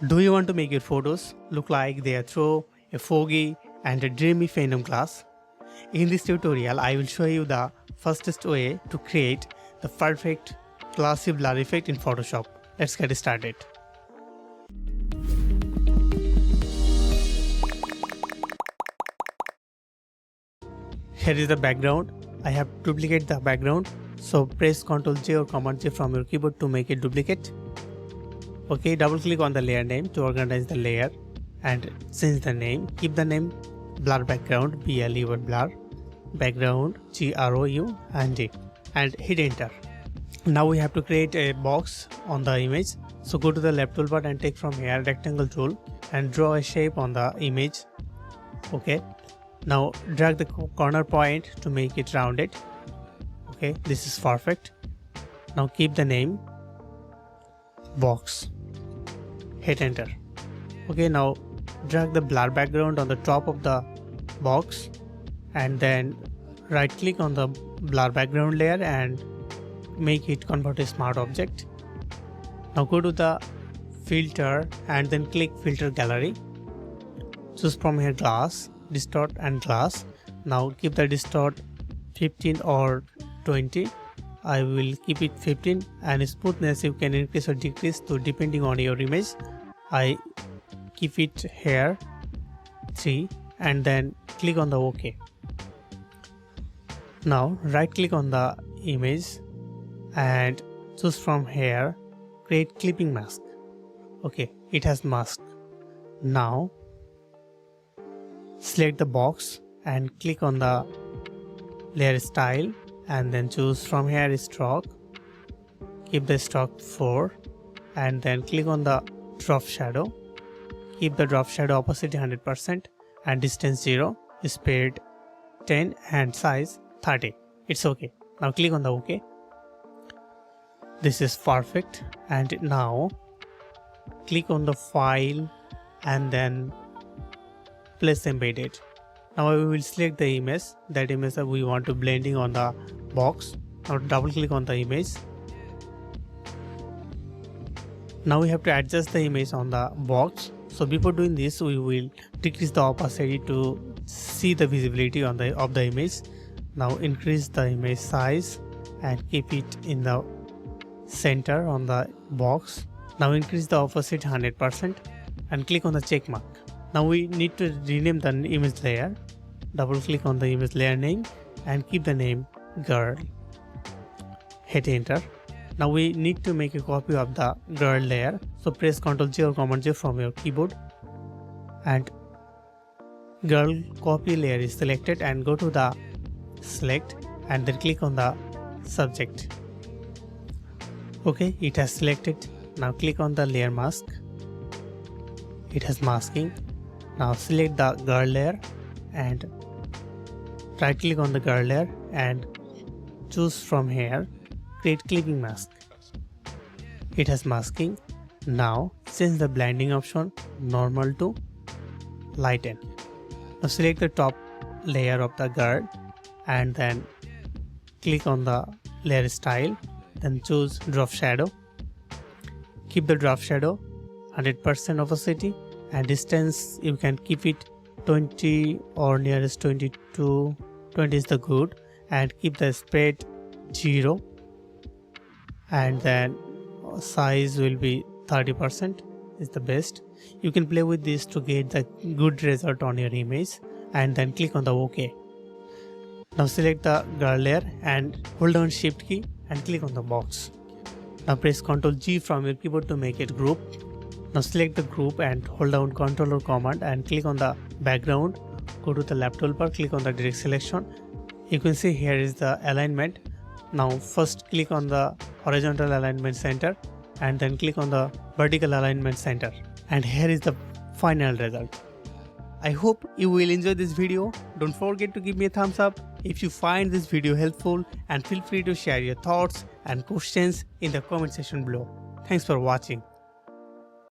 Do you want to make your photos look like they are through a foggy and a dreamy phantom glass? In this tutorial, I will show you the fastest way to create the perfect glassy blur effect in Photoshop. Let's get started. Here is the background. I have duplicated the background. So press Ctrl J or Command J from your keyboard to make it duplicate. Okay, double click on the layer name to organize the layer and change the name. Keep the name blur background, BLUR blur background GROUND and hit enter. Now we have to create a box on the image. So go to the left toolbar and take from here rectangle tool and draw a shape on the image. Okay, now drag the corner point to make it rounded. Okay, this is perfect. Now keep the name box, hit enter. Okay, now drag the blur background on the top of the box and then right click on the blur background layer and make it convert to smart object. Now go to the filter and then click filter gallery. Choose from here glass, distort and glass. Now keep the distort 15 or 20. I will keep it 15 and smoothness you can increase or decrease to depending on your image. I keep it here 3 and then click on the OK. Now right click on the image and choose from here create clipping mask. Okay, it has mask. Now select the box and click on the layer style and then choose from here stroke. Keep the stroke 4 and then click on the drop shadow. Keep the drop shadow opacity 100% and distance 0, speed 10 and size 30. It's okay. Now click on the OK. This is perfect. And now click on the file and then place embedded. Now we will select the image, that image that we want to blending on the box. Now double click on the image. Now we have to adjust the image on the box. So before doing this, we will decrease the opacity to see the visibility on of the image. Now increase the image size and keep it in the center on the box. Now increase the opacity 100% and click on the check mark. Now we need to rename the image layer. Double click on the image layer name and keep the name girl. Hit enter. Now we need to make a copy of the girl layer. So press Ctrl J or Command J from your keyboard and girl copy layer is selected and go to the select and then click on the subject. Okay, it has selected. Now click on the layer mask. It has masking. Now select the girl layer and right click on the girl layer and choose from here create clipping mask. It has masking. Now change the blending option normal to lighten. Now select the top layer of the girl and then click on the layer style, then choose drop shadow. Keep the drop shadow 100% opacity and distance you can keep it 20 or nearest 22. 20 is the good and keep the spread 0 and then size will be 30% is the best. You can play with this to get the good result on your image and then click on the OK. Now select the girl layer and hold down shift key and click on the box. Now press Ctrl G from your keyboard to make it group. Now select the group and hold down Ctrl or Command and click on the background. Go to the left toolbar, click on the direct selection. You can see here is the alignment. Now first click on the horizontal alignment center and then click on the vertical alignment center. And here is the final result. I hope you will enjoy this video. Don't forget to give me a thumbs up if you find this video helpful and feel free to share your thoughts and questions in the comment section below. Thanks for watching.